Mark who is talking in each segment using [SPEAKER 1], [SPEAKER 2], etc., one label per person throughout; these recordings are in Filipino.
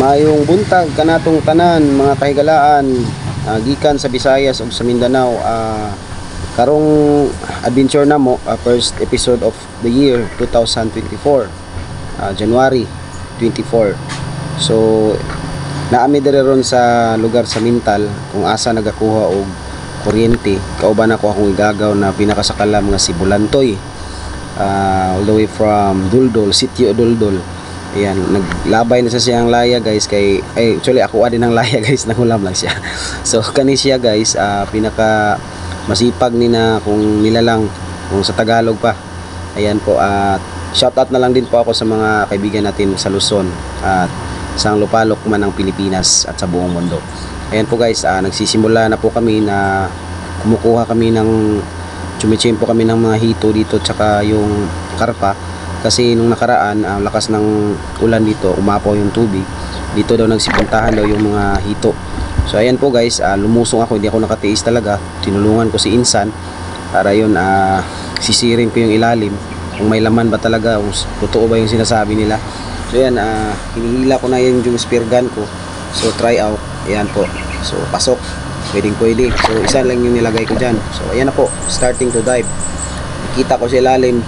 [SPEAKER 1] Mayong buntag kanatong tanan mga kahigalaan, gikan sa Visayas ug sa Mindanao. Karong adventure namo, first episode of the year 2024, January 24. So naami diri ron sa lugar sa Mintal kung asa nagakuha og kuryente. Kauban ako akong igagaw na pinakasakala mga si Bulantoy, all the way from Duldol, Sitio Duldol. Ayan, naglabay na sa siyang laya guys kay actually ako din ang laya guys, nangulam lang siya. So kani siya guys, pinaka masipag ni na kung nilalang kung sa Tagalog pa. Ayan po, at shout out na lang din po ako sa mga kaibigan natin sa Luzon at sa lupalok man ng Pilipinas at sa buong mundo. Ayan po guys, nagsisimula na po kami na kumukuha kami ng chumechempo kami ng mga hito dito tsaka yung karpa. Kasi nung nakaraan, lakas ng ulan dito, umapaw yung tubig. Dito daw nagsipuntahan daw yung mga hito. So ayan po guys, lumusong ako, hindi ako nakatiis talaga. Tinulungan ko si Insan para yun, sisirin ko yung ilalim. Kung may laman ba talaga, kung totoo ba yung sinasabi nila. So ayan, hinihila ko na yung spear gun ko. So try out, ayan po. So pasok, pwede. So isa lang yung nilagay ko dyan. So ayan na po, starting to dive. Kita ko sa ilalim.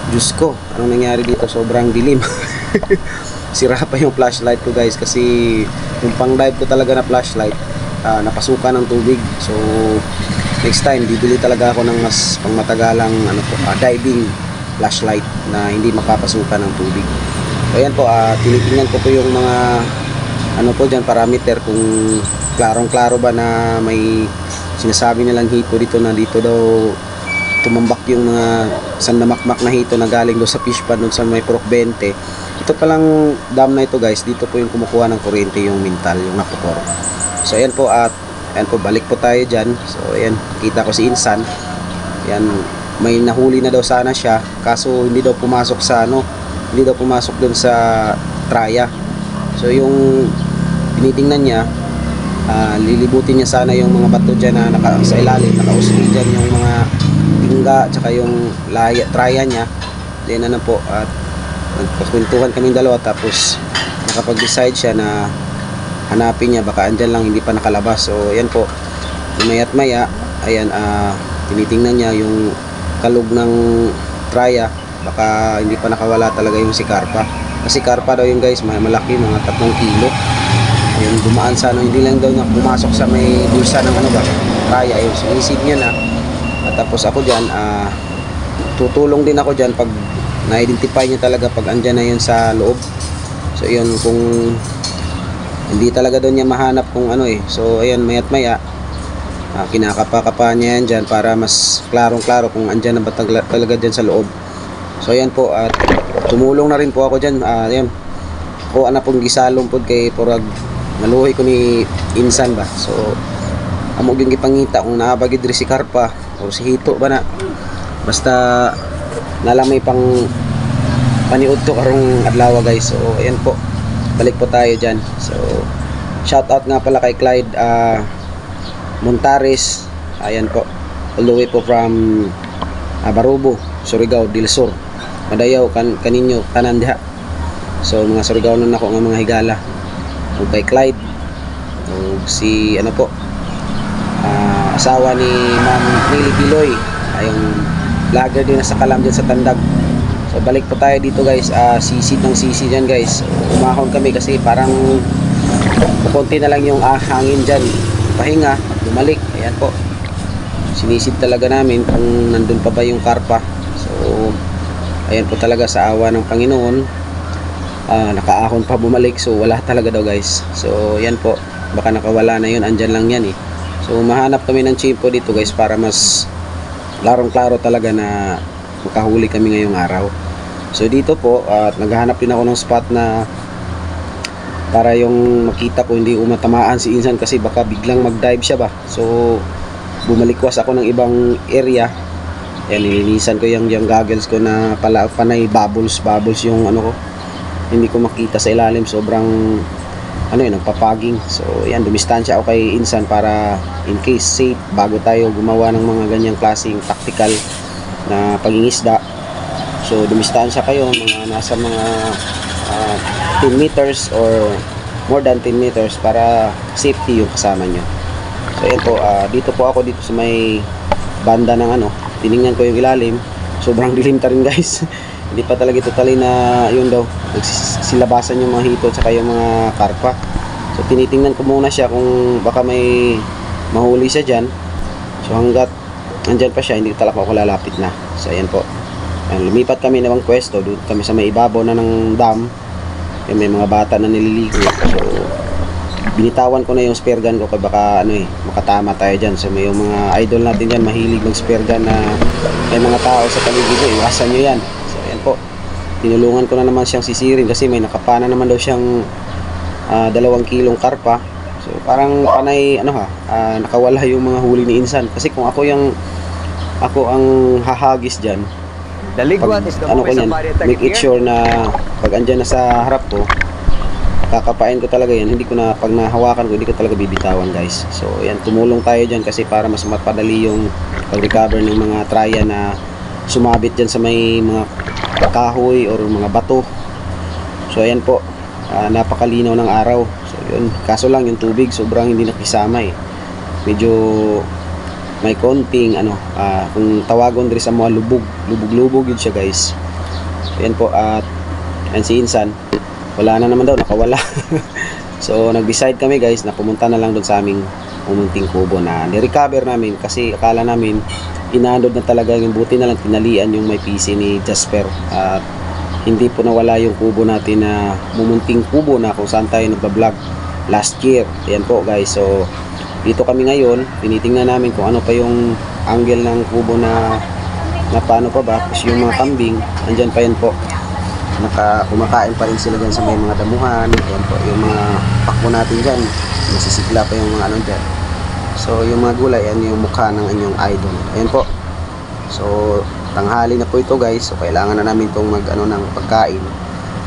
[SPEAKER 1] Diyos ko, anong nangyari dito? Sobrang dilim. Sira pa yung flashlight ko guys, kasi yung pang dive ko talaga na flashlight, napasukan ng tubig. So next time bibili talaga ako ng mas pangmatagalang diving flashlight na hindi makapasukan ng tubig. So ayan po, tinitingnan ko po yung mga dyan, parameter, kung klarong-klaro ba na may sinasabi nilang hito dito, na dito daw tumambak yung mga sandamakmak na hito na galing doon sa fish pond doon sa may Purok 20. Ito palang dam na ito guys, dito po yung kumukuha ng kuryente yung Mintal, yung Napocor. So ayan po, at ayan po, balik po tayo dyan. So ayan, kita ko si Insan. Ayan, may nahuli na daw sana siya, kaso hindi daw pumasok sa hindi daw pumasok doon sa traya. So yung tinitingnan niya, lilibutin niya sana yung mga bato dyan na sa ilalim, nakausli dyan yung mga tingga tsaka yung traya niya. Then po, at nagpakwentuhan kaming dalawa, tapos nakapag-decide siya na hanapin niya, baka andyan lang hindi pa nakalabas. So ayan po, maya't maya, ayan, tinitingnan niya yung kalug ng traya, baka hindi pa nakawala talaga yung si Karpa. Kasi Karpa daw yung guys, malaki, mga 3 kilo. Ayun, dumaan sa hindi lang daw na pumasok sa may bulsa ng traya. Ayun, sinisid niya na. At tapos ako dyan, tutulong din ako dyan pag na-identify niya talaga, pag andyan na yun sa loob. So yun, kung hindi talaga doon niya mahanap kung so ayan, maya't maya, kinakapa-kapa niya yan dyan para mas klarong-klaro kung andyan na ba talaga dyan sa loob. So ayan po, at tumulong na rin po ako dyan. Ayan, ako pong gisalong po kay Purag naluhi ko ni Insan ba. So amog yung gipangita kung naabagid rin si Karpa o si hito ba na, basta nalamay pang paniud to karong adlaw guys. So ayan po, balik po tayo dyan. So shout out nga pala kay Clyde Montares, ayan po, all the way po from Barubo, Surigao del Sur. Madayaw kaninyo tanan diha. So mga Surigao nun ako nga mga higala. O kay Clyde, o si asawa ni Ma'am Nili Piloy, yung vlogger din sa Kalam dyan sa Tandag. So balik po tayo dito guys, sisid ng sisi dyan guys. Umahon kami kasi parang konti na lang yung hangin dyan, pahinga, bumalik. Ayan po, sinisid talaga namin kung nandun pa ba yung Karpa. So ayan po, talaga sa awa ng Panginoon, nakaahon pa bumalik. So wala talaga daw guys. So yan po, baka nakawala na yun, andyan lang yan eh. So mahanap kami ng chimpo dito guys para mas klarong-klaro talaga na makahuli kami ngayong araw. So dito po, at naghahanap din ako ng spot na para yung makita ko hindi umatamaan si Insan, kasi baka biglang mag-dive siya ba. So bumalikwas ako ng ibang area. Yan, nilinisan ko yung goggles ko na panay bubbles yung ko, hindi ko makita sa ilalim, sobrang nagpapaging. So yan, dumistansya ako kay Insan para in case safe bago tayo gumawa ng mga ganyang klaseng tactical na pangingisda. So dumistansya kayo, mga nasa mga 10 meters or more than 10 meters para safety yung kasama nyo. So ayan po, dito po ako dito sa may banda ng ano, tiningnan ko yung ilalim, sobrang dilim ta rin guys. Hindi pa talaga totally na yun daw, nagsilabasan yung mga hito at yung mga karpa. So tinitingnan ko muna siya kung baka may mahuli siya dyan. So hanggat andyan pa siya, hindi talaga ako lalapit na. So ayan po, ayan, lumipat kami ng pwesto, doon kami sa may ibabaw na ng dam. Ayan, may mga bata na nililigo. So binitawan ko na yung spear gun ko, kaya baka ano makatama tayo dyan. So may yung mga idol natin dyan, mahilig mag spear gun na may mga tao sa paligid, iwasan nyo yan. So ayan po, tinulungan ko na naman siyang sisirin kasi may nakapana naman daw siyang 2 kilong karpa. So parang panay nakawala yung mga huli ni Insan, kasi kung ako ang hahagis diyan, make it sure na pag andyan na sa harap ko, kakapain ko talaga yan. Hindi ko na, pag nahawakan ko, hindi ko talaga bibitawan guys. So ayan, tumulong tayo dyan kasi para mas mapadali yung pag-recover ng mga traya na sumabit dyan sa may mga kahoy or mga bato. So ayan po, napakalinaw ng araw. So yun, kaso lang yung tubig sobrang hindi nakisama medyo may konting kung tawagon diri sa mga lubog yun siya guys. So yan po, at si Insan wala na naman daw, nakawala. So nag-decide kami guys na pumunta na lang doon sa aming umunting kubo na ni-recover namin, kasi akala namin inandod na talaga yung, buti na lang tinalian yung may PC ni Jasper at hindi po nawala yung kubo natin na mumunting kubo na kung saan tayo nagbablog last year. Ayan po guys, so dito kami ngayon, tinitingnan namin kung ano pa yung angle ng kubo na paano pa ba. Tapos yung mga kambing, andyan pa yan po, kumakain pa rin sila dyan sa may mga damuhan. Ayan po, yung mga pakbo natin dyan, masisigla pa yung mga dyan. So yung mga gulay, yan yung mukha ng inyong idol. Ayan po, so tanghali na po ito guys, so kailangan na namin itong ng pagkain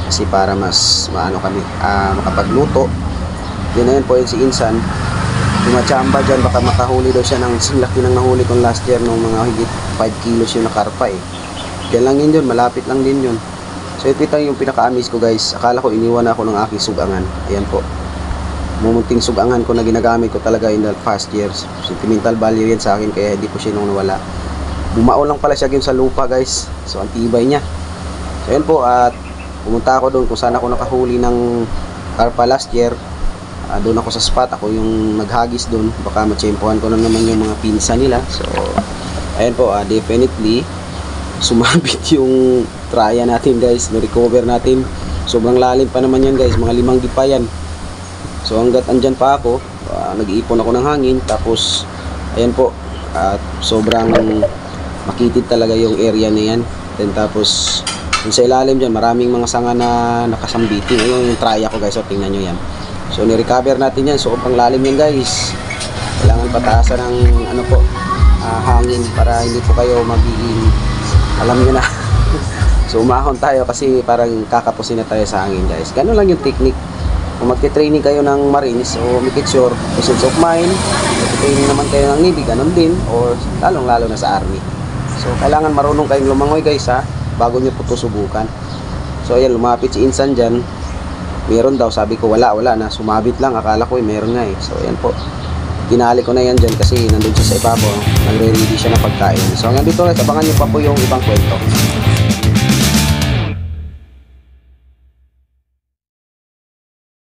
[SPEAKER 1] kasi para mas kami makapagluto. Yun na yun po, yun si Insan tumachamba dyan, baka makahuli daw siya ng laki ng nahuli kong last year ng mga higit 5 kilos yung nakarpa Yan lang yun, malapit lang din yun. So ito yung pinaka-amaze ko guys, akala ko iniwan ako ng aking sugangan. Ayan po, mumunting sugangan ko na ginagamit ko talaga in the past years. Sentimental value yan sa akin, kaya hindi ko siya nung nawala. Bumao lang pala siya sa lupa guys, so ang tibay niya. So yun po, at pumunta ako doon kung saan ako nakahuli ng karpa last year. Doon ako sa spot, ako yung naghagis doon, baka matsyempohan ko na naman yung mga pinsa nila. So ayun po, definitely sumabit yung traya natin guys, na-recover natin. Sobrang lalim pa naman yan guys, mga 5 dipa yan. So hanggat andyan pa ako, nag-iipon ako ng hangin. Tapos ayan po, at sobrang makitid talaga yung area na yan. Then tapos yung sa ilalim dyan, maraming mga sanga na nakasambitin. Ayun yung traya ko guys, so tingnan nyo yan. So ni-recover natin yan, so pang lalim yan guys. Kailangan pataasan ng hangin para hindi po kayo magiging, alam nyo na. So umahon tayo kasi parang kakapusin na tayo sa hangin guys. Ganun lang yung technique. Kung magte-training kayo ng Marines, o make it sure, peace of mind, magte-training naman kayo ng Navy, ganun din, or lalong-lalo na sa Army. So kailangan marunong kayong lumangoy guys bago nyo po ito subukan. So ayan, lumapit si Insan dyan. Meron daw, sabi ko wala na, sumabit lang, akala ko meron nga So ayan po, tinali ko na yan dyan kasi nandun siya sa ibabaw, nagre-ready siya na pagkain. So hanggang dito guys, abangan nyo pa po yung ibang kwento.